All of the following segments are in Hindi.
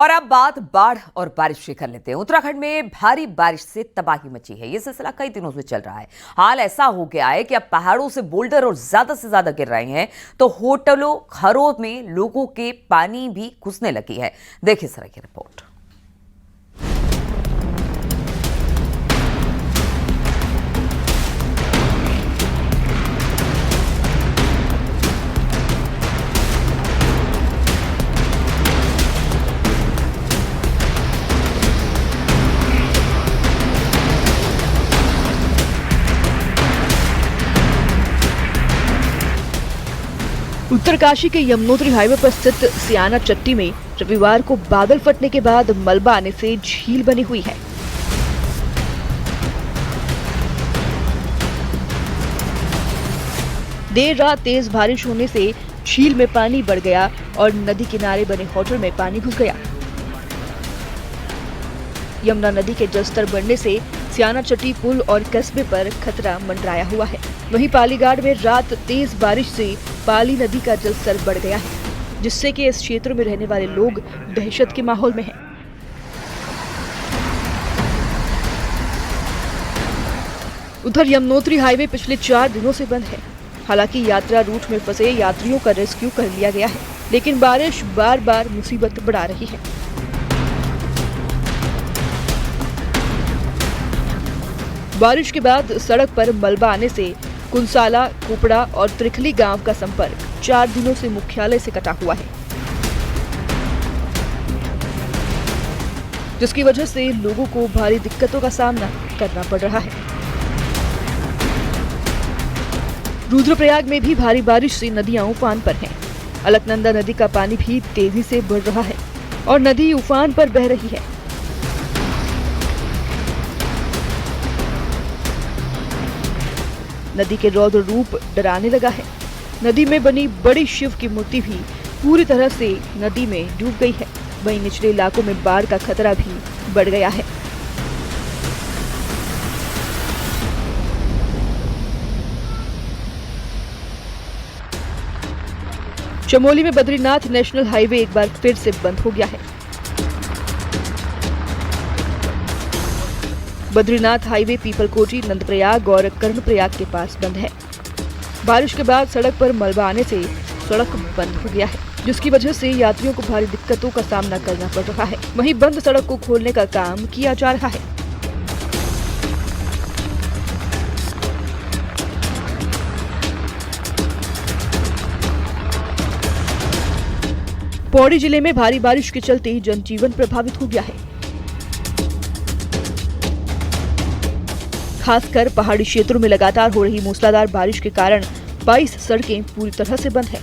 और अब बात बाढ़ और बारिश की कर लेते हैं। उत्तराखंड में भारी बारिश से तबाही मची है। ये सिलसिला कई दिनों से चल रहा है। हाल ऐसा हो गया है कि अब पहाड़ों से बोल्डर और ज्यादा से ज्यादा गिर रहे हैं, तो होटलों घरों में लोगों के पानी भी घुसने लगी है। देखिए जरा ये रिपोर्ट। उत्तरकाशी के यमुनोत्री हाईवे पर स्थित सियाना चट्टी में रविवार को बादल फटने के बाद मलबा आने से झील बनी हुई है। देर रात तेज बारिश होने से झील में पानी बढ़ गया और नदी किनारे बने होटल में पानी घुस गया। यमुना नदी के जलस्तर बढ़ने से सियाना चट्टी पुल और कस्बे पर खतरा मंडराया हुआ है। वहीं पालीगाड़ में रात तेज बारिश से पाली नदी का जलस्तर बढ़ गया है, जिससे कि इस क्षेत्र में रहने वाले लोग दहशत के माहौल में हैं। उधर यमुनोत्री हाईवे पिछले 4 दिनों से बंद है। हालांकि यात्रा रूट में फंसे यात्रियों का रेस्क्यू कर लिया गया है, लेकिन बारिश बार बार मुसीबत बढ़ा रही है। बारिश के बाद सड़क पर मलबा आने से कुंसाला, कुपड़ा और त्रिखली गांव का संपर्क 4 दिनों से मुख्यालय से कटा हुआ है, जिसकी वजह से लोगों को भारी दिक्कतों का सामना करना पड़ रहा है। रुद्रप्रयाग में भी भारी बारिश से नदियां उफान पर हैं। अलकनंदा नदी का पानी भी तेजी से बढ़ रहा है और नदी उफान पर बह रही है। नदी के रौद्र रूप डराने लगा है। नदी में बनी बड़ी शिव की मूर्ति भी पूरी तरह से नदी में डूब गई है। वहीं निचले इलाकों में बाढ़ का खतरा भी बढ़ गया है। चमोली में बद्रीनाथ नेशनल हाईवे एक बार फिर से बंद हो गया है। बद्रीनाथ हाईवे पीपलकोटी, नंदप्रयाग और कर्णप्रयाग के पास बंद है। बारिश के बाद सड़क पर मलबा आने से सड़क बंद हो गया है, जिसकी वजह से यात्रियों को भारी दिक्कतों का सामना करना पड़ रहा है। वहीं बंद सड़क को खोलने का काम किया जा रहा है। पौड़ी जिले में भारी बारिश के चलते जनजीवन प्रभावित हो गया है। खासकर पहाड़ी क्षेत्रों में लगातार हो रही मूसलाधार बारिश के कारण 22 सड़कें पूरी तरह से बंद हैं,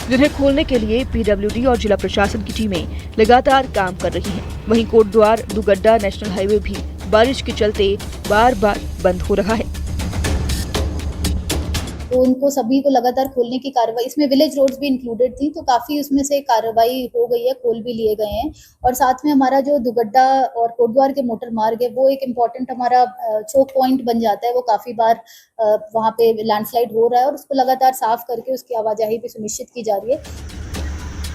जिन्हें खोलने के लिए पीडब्ल्यूडी और जिला प्रशासन की टीमें लगातार काम कर रही हैं। वहीं कोटद्वार दुगड्डा नेशनल हाईवे भी बारिश के चलते बार बार बंद हो रहा है। तो उनको सभी को लगातार खोलने की कार्रवाई, इसमें विलेज रोड्स भी इंक्लूडेड थी, तो काफी उसमें से कार्रवाई हो गई है, खोल भी लिए गए हैं। और साथ में हमारा जो दुगड्डा और कोटद्वार के मोटर मार्ग है, वो एक इम्पॉर्टेंट हमारा चोक पॉइंट बन जाता है। वो काफी बार वहाँ पे लैंडस्लाइड हो रहा है और उसको लगातार साफ करके उसकी आवाजाही भी सुनिश्चित की जा रही है।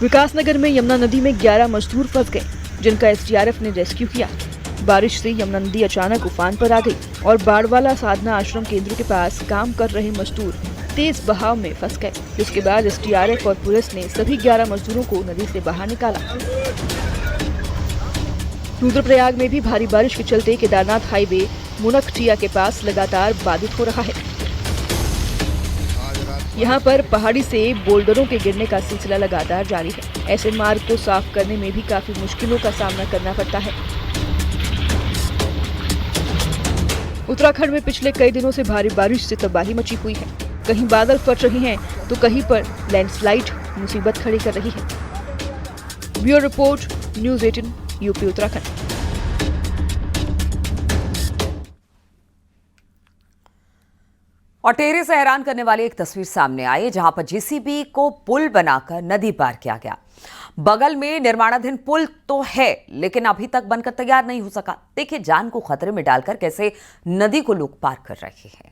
विकासनगर में यमुना नदी में 11 मजदूर फंस गए, जिनका एसडीआरएफ ने रेस्क्यू किया। बारिश से यमुना नदी अचानक उफान पर आ गई और बाड़वाला साधना आश्रम केंद्र के पास काम कर रहे मजदूर तेज बहाव में फंस गए, जिसके बाद एसडीआरएफ और पुलिस ने सभी 11 मजदूरों को नदी से बाहर निकाला। रुद्रप्रयाग में भी भारी बारिश के चलते केदारनाथ हाईवे मुनकटिया के पास लगातार बाधित हो रहा है। यहाँ पर पहाड़ी से बोल्डरों के गिरने का सिलसिला लगातार जारी है। ऐसे मार्ग को साफ करने में भी काफी मुश्किलों का सामना करना पड़ता है। उत्तराखंड में पिछले कई दिनों से भारी बारिश से तबाही मची हुई है। कहीं बादल फट रहे हैं तो कहीं पर लैंडस्लाइड मुसीबत खड़ी कर रही है। Bureau report, news 18, UP Uttarakhand. और टेरे से हैरान करने वाली एक तस्वीर सामने आई, जहां पर जेसीबी को पुल बनाकर नदी पार किया गया। बगल में निर्माणाधीन पुल तो है, लेकिन अभी तक बनकर तैयार नहीं हो सका। देखिए जान को खतरे में डालकर कैसे नदी को लोग पार कर रहे हैं।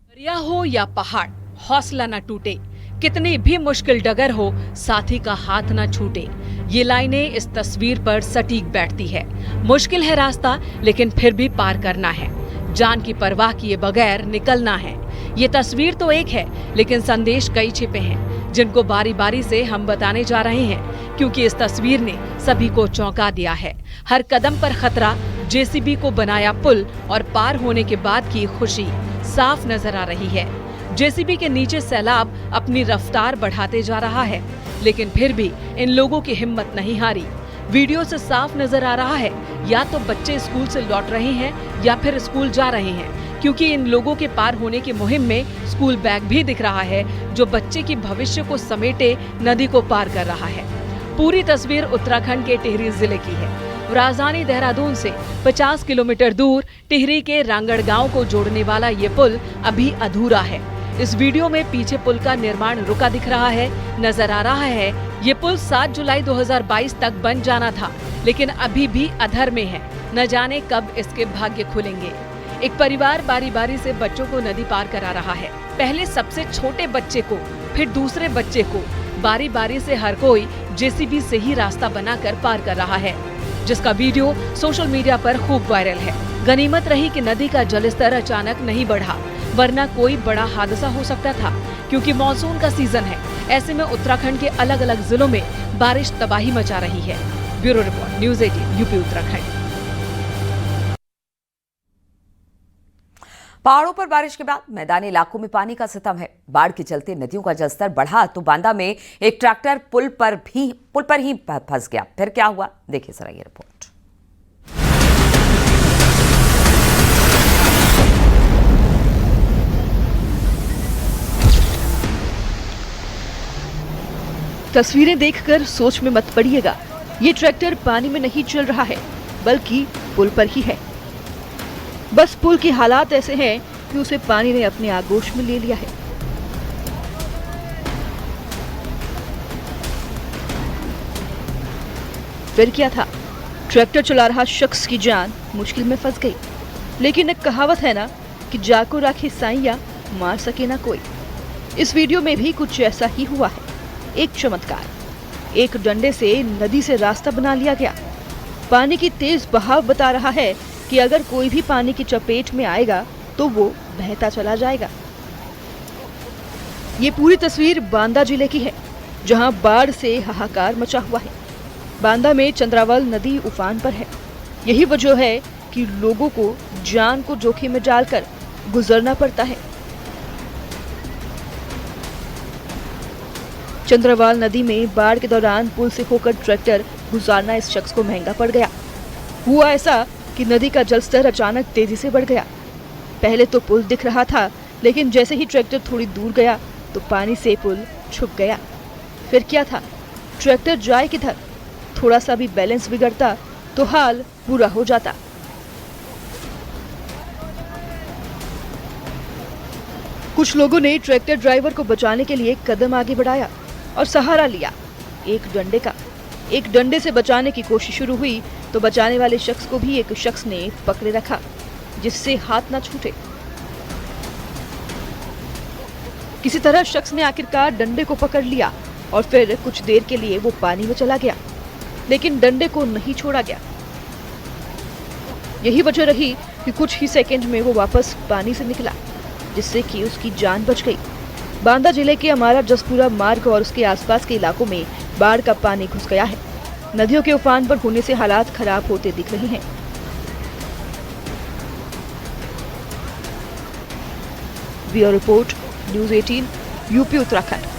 दरिया हो या पहाड़, हौसला न टूटे। कितनी भी मुश्किल डगर हो, साथी का हाथ ना छूटे। ये लाइनें इस तस्वीर पर सटीक बैठती है। मुश्किल है रास्ता, लेकिन फिर भी पार करना है। जान की परवाह किए बगैर निकलना है। ये तस्वीर तो एक है, लेकिन संदेश कई छिपे हैं, जिनको बारी बारी से हम बताने जा रहे हैं, क्योंकि इस तस्वीर ने सभी को चौंका दिया है। हर कदम पर खतरा, जेसीबी को बनाया पुल और पार होने के बाद की खुशी साफ नजर आ रही है। जेसीबी के नीचे सैलाब अपनी रफ्तार बढ़ाते जा रहा है, लेकिन फिर भी इन लोगों की हिम्मत नहीं हारी। वीडियो से साफ नजर आ रहा है, या तो बच्चे स्कूल से लौट रहे हैं या फिर स्कूल जा रहे हैं, क्योंकि इन लोगों के पार होने की मुहिम में स्कूल बैग भी दिख रहा है, जो बच्चे की भविष्य को समेटे नदी को पार कर रहा है। पूरी तस्वीर उत्तराखंड के टिहरी जिले की है। राजधानी देहरादून से 50 किलोमीटर दूर टिहरी के रांगड़ गांव को जोड़ने वाला ये पुल अभी अधूरा है। इस वीडियो में पीछे पुल का निर्माण रुका दिख रहा है। नजर आ रहा है ये पुल 7 जुलाई 2022 तक बन जाना था, लेकिन अभी भी अधर में है। न जाने कब इसके भाग्य खुलेंगे। एक परिवार बारी बारी से बच्चों को नदी पार करा रहा है। पहले सबसे छोटे बच्चे को, फिर दूसरे बच्चे को, बारी बारी से हर कोई जेसीबी से ही रास्ता बनाकर पार कर रहा है, जिसका वीडियो सोशल मीडिया पर खूब वायरल है। गनीमत रही कि नदी का जलस्तर अचानक नहीं बढ़ा, वरना कोई बड़ा हादसा हो सकता था, क्योंकि मॉनसून का सीजन है। ऐसे में उत्तराखंड के अलग अलग जिलों में बारिश तबाही मचा रही है। Bureau report, news 18 UP Uttarakhand. पहाड़ों पर बारिश के बाद मैदानी इलाकों में पानी का सितम है। बाढ़ के चलते नदियों का जलस्तर बढ़ा तो बांदा में एक ट्रैक्टर पुल पर ही फंस गया। फिर क्या हुआ, देखिए जरा ये रिपोर्ट। तस्वीरें देखकर सोच में मत पड़िएगा। ये ट्रैक्टर पानी में नहीं चल रहा है, बल्कि पुल पर ही है। बस पुल की हालात ऐसे हैं कि उसे पानी ने अपने आगोश में ले लिया है। फिर क्या था, ट्रैक्टर चला रहा शख्स की जान मुश्किल में फंस गई। लेकिन एक कहावत है ना कि जाको राखे साईया, मार सके ना कोई। इस वीडियो में भी कुछ ऐसा ही हुआ है। एक चमत्कार, एक डंडे से नदी से रास्ता बना लिया गया। पानी की तेज बहाव बता रहा है कि अगर कोई भी पानी की चपेट में आएगा तो वो बहता चला जाएगा। ये पूरी तस्वीर बांदा जिले की है, जहां बाढ़ से हाहाकार मचा हुआ है। बांदा में चंद्रावल नदी उफान पर है। यही वजह है कि लोगों को जान को जोखिम में डालकर गुजरना पड़ता है। चंद्रावल नदी में बाढ़ के दौरान पुल से होकर ट्रैक्टर गुजारना इस शख्स को महंगा पड़ गया। हुआ ऐसा कि नदी का जलस्तर अचानक तेजी से बढ़ गया। पहले तो पुल दिख रहा था, लेकिन जैसे ही ट्रैक्टर थोड़ी दूर गया तो पानी से पुल छुप गया। फिर क्या था, ट्रैक्टर जाए किधर? थोड़ा सा भी बैलेंस बिगड़ता तो हाल बुरा हो जाता। कुछ लोगों ने ट्रैक्टर ड्राइवर को बचाने के लिए कदम आगे बढ़ाया और सहारा लिया एक डंडे का। एक डंडे से बचाने की कोशिश शुरू हुई तो बचाने वाले शख्स को भी एक शख्स ने पकड़े रखा, जिससे हाथ ना छूटे। किसी तरह शख्स ने आखिरकार डंडे को पकड़ लिया और फिर कुछ देर के लिए वो पानी में चला गया, लेकिन डंडे को नहीं छोड़ा गया। यही वजह रही कि कुछ ही सेकंड में वो वापस पानी से निकला, जिससे कि उसकी जान बच गई। बांदा जिले के अमारा जसपुरा मार्ग और उसके आसपास के इलाकों में बाढ़ का पानी घुस गया है। नदियों के उफान पर होने से हालात खराब होते दिख रहे हैं। Bureau report, news 18 UP Uttarakhand.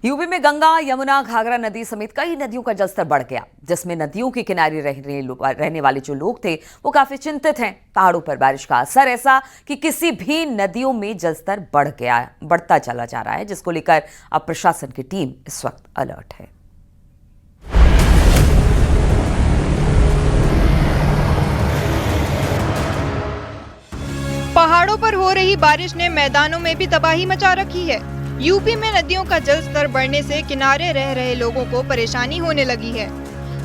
UP में गंगा, यमुना, घाघरा नदी समेत कई नदियों का जलस्तर बढ़ गया, जिसमें नदियों के किनारे रहने वाले जो लोग थे वो काफी चिंतित हैं। पहाड़ों पर बारिश का असर ऐसा कि किसी भी नदियों में जलस्तर बढ़ता चला जा रहा है, जिसको लेकर अब प्रशासन की टीम इस वक्त अलर्ट है। पहाड़ों पर हो रही बारिश ने मैदानों में भी तबाही मचा रखी है। यूपी में नदियों का जल स्तर बढ़ने से किनारे रह रहे लोगों को परेशानी होने लगी है।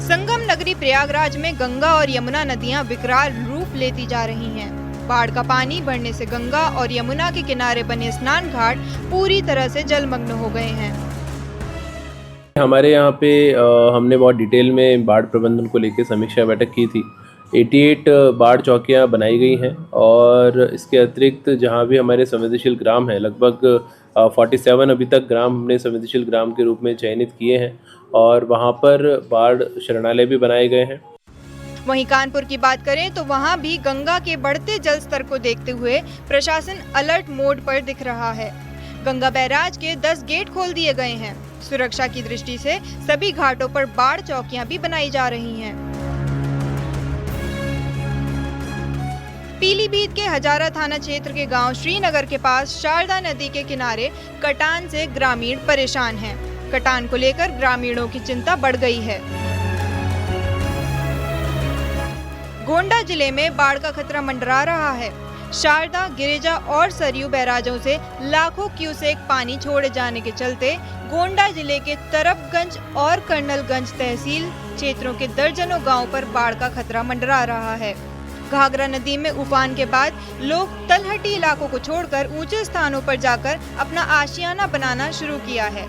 संगम नगरी प्रयागराज में गंगा और यमुना नदियां विकराल रूप लेती जा रही हैं। बाढ़ का पानी बढ़ने से गंगा और यमुना के किनारे बने स्नान घाट पूरी तरह से जलमग्न हो गए हैं। हमारे यहाँ पे हमने बहुत डिटेल में बाढ़ प्रबंधन को लेकर समीक्षा बैठक की थी। 88 बाढ़ चौकियाँ बनाई गई हैं और इसके अतिरिक्त जहाँ भी हमारे संवेदनशील ग्राम हैं, लगभग 47 अभी तक ग्राम हमने संवेदनशील ग्राम के रूप में चयनित किए हैं और वहाँ पर बाढ़ शरणालय भी बनाए गए हैं। वहीं कानपुर की बात करें तो वहां भी गंगा के बढ़ते जल स्तर को देखते हुए प्रशासन अलर्ट मोड पर दिख रहा है। गंगा बैराज के 10 गेट खोल दिए गए हैं। सुरक्षा की दृष्टि से सभी घाटों पर बाढ़ चौकियां भी बनाई जा रही हैं। पीलीभीत के हजारा थाना क्षेत्र के गांव श्रीनगर के पास शारदा नदी के किनारे कटान से ग्रामीण परेशान हैं। कटान को लेकर ग्रामीणों की चिंता बढ़ गई है। गोंडा जिले में बाढ़ का खतरा मंडरा रहा है। शारदा, गिरिजा और सरयू बैराजों से लाखों क्यूसेक पानी छोड़े जाने के चलते गोंडा जिले के तरफगंज और कर्नलगंज तहसील क्षेत्रों के दर्जनों गांवों पर बाढ़ का खतरा मंडरा रहा है। घाघरा नदी में उफान के बाद लोग तलहटी इलाकों को छोड़कर ऊंचे स्थानों पर जाकर अपना आशियाना बनाना शुरू किया है।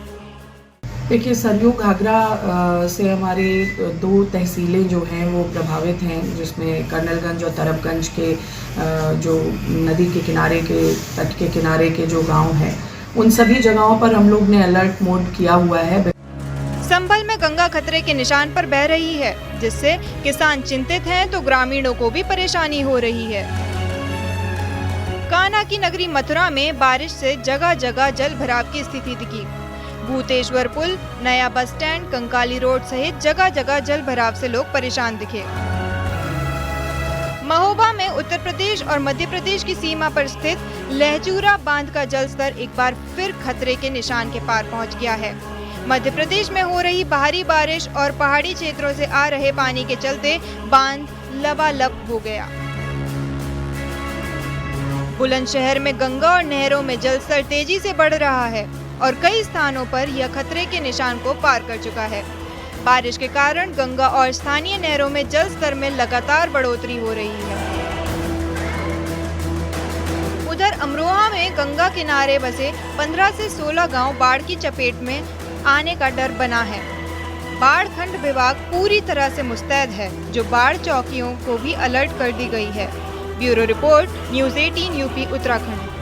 देखिए, सरयू घाघरा से हमारी 2 तहसीलें जो हैं वो प्रभावित हैं, जिसमें कर्नलगंज और तरफगंज के जो नदी के किनारे के तट के किनारे के जो गांव हैं, उन सभी जगहों पर हम लोग ने अलर्ट मोड किया हुआ है। संभल में गंगा खतरे के निशान पर बह रही है, जिससे किसान चिंतित हैं तो ग्रामीणों को भी परेशानी हो रही है। कान्हा की नगरी मथुरा में बारिश से जगह जगह जल भराव की स्थिति दिखी। भूतेश्वर पुल, नया बस स्टैंड, कंकाली रोड सहित जगह जगह जल भराव से लोग परेशान दिखे। महोबा में उत्तर प्रदेश और मध्य प्रदेश की सीमा पर स्थित लहचूरा बांध का जलस्तर एक बार फिर खतरे के निशान के पार पहुंच गया है। मध्य प्रदेश में हो रही भारी बारिश और पहाड़ी क्षेत्रों से आ रहे पानी के चलते बांध लबालब हो गया। बुलंदशहर में गंगा और नहरों में जलस्तर तेजी से बढ़ रहा है और कई स्थानों पर यह खतरे के निशान को पार कर चुका है। बारिश के कारण गंगा और स्थानीय नहरों में जल स्तर में लगातार बढ़ोतरी हो रही है। उधर अमरोहा में गंगा किनारे बसे 15 से 16 गांव बाढ़ की चपेट में आने का डर बना है। बाढ़ खंड विभाग पूरी तरह से मुस्तैद है, जो बाढ़ चौकियों को भी अलर्ट कर दी गई है। Bureau report, news 18 UP Uttarakhand.